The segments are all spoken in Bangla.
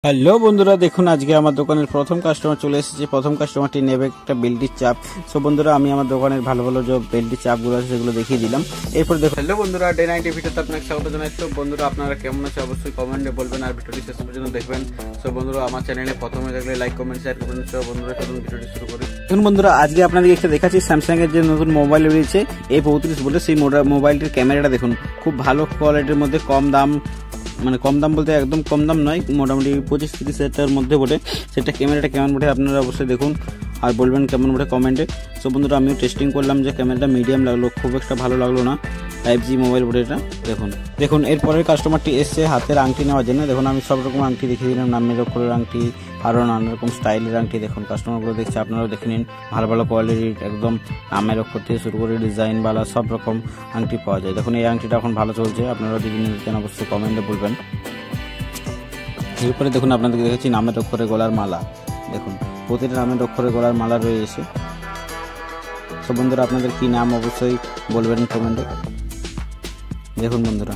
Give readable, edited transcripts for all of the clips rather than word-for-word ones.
হ্যালো বন্ধুরা, দেখুন আজকে আমার দোকানের প্রথম কাস্টমার চলে এসেছে। প্রথম কাস্টমারটি নেবে একটা বেল্টির চাপ। সো বন্ধুরা, আমি আমার দোকানের ভালো ভালো যে বেল্টির চাপগুলো আছে সেগুলো দেখিয়ে দিলাম। এরপর দেখুন, হ্যালো বন্ধুরা, ডে 90 ভিডিওতে আপনাকে স্বাগত জানাই। তো বন্ধুরা, আপনারা কেমন আছে অবশ্যই কমেন্টে বলবেন আর ভিডিওটি শেষ পর্যন্ত দেখবেন। সো বন্ধুরা, আমার চ্যানেলে প্রথমে দেখলে লাইক কমেন্ট শেয়ার করবেন। সো বন্ধুরা, চলুন ভিডিওটি শুরু করি। দেখুন বন্ধুরা, আজকে আপনাদের একটা দেখাচ্ছি স্যামসাং এর যে নতুন মোবাইল বেরিয়েছে A32 বলে। সেই মোবাইলটির ক্যামেরাটা দেখুন, খুব ভালো কোয়ালিটির মধ্যে, কম দাম, মানে কম দাম বলতে একদম কম দাম নয়, মোটামুটি 25-30 হাজার মধ্যে বটে। সেটা ক্যামেরাটা কেমন বটে আপনারা অবশ্যই দেখুন আর বলবেন কেমন বটে কমেন্টে। সো বন্ধুরা, আমিও টেস্টিং করলাম যে ক্যামেরাটা মিডিয়াম লাগলো, খুব একটা ভালো লাগলো না। 5G মোবাইল বটে এটা। দেখুন এরপরের কাস্টমারটি এসছে হাতের আংটি নেওয়ার জন্য। দেখুন আমি সব রকম আংটি দেখিয়ে দিলাম, নামের অক্ষরের আংটি, আরও নানা রকম স্টাইলের আংটি। দেখুন কাস্টমারগুলো দেখছে, আপনারাও দেখে নিন। ভালো ভালো কোয়ালিটির একদম নামের অক্ষর থেকে শুরু করে ডিজাইনওয়ালা সব রকম আংটি পাওয়া যায়। দেখুন এই আংটিটা এখন ভালো চলছে, আপনারা যদি নিতে চান অবশ্যই কমেন্টে বলবেন। এরপরে দেখুন আপনাদেরকে দেখেছি নামের অক্ষরে গলার মালা। দেখুন প্রতিটা নামের অক্ষরে গলার মালা রয়েছে। সব বন্ধুরা, আপনাদের কি নাম অবশ্যই বলবেন কমেন্টে। দেখুন বন্ধুরা,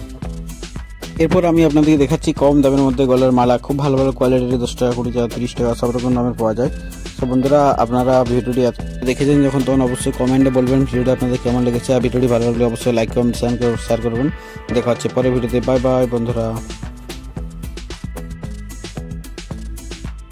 এরপর আমি আপনাদেরকে দেখাচ্ছি কম দামের মধ্যে গলার মালা, খুব ভালো ভালো কোয়ালিটির, 10 টাকা, 20 টাকা, 30 টাকা সব রকম দামের পাওয়া যায়। সব বন্ধুরা, আপনারা ভিডিওটি দেখেছেন যখন, তখন অবশ্যই কমেন্টে বলবেন ভিডিওটি আপনাদের কেমন লেগেছে। আর ভিডিওটি ভালো লাগলে অবশ্যই লাইক কমেন্ট শেয়ার করবেন। দেখা হচ্ছে পরের ভিডিওতে। বাই বাই বন্ধুরা।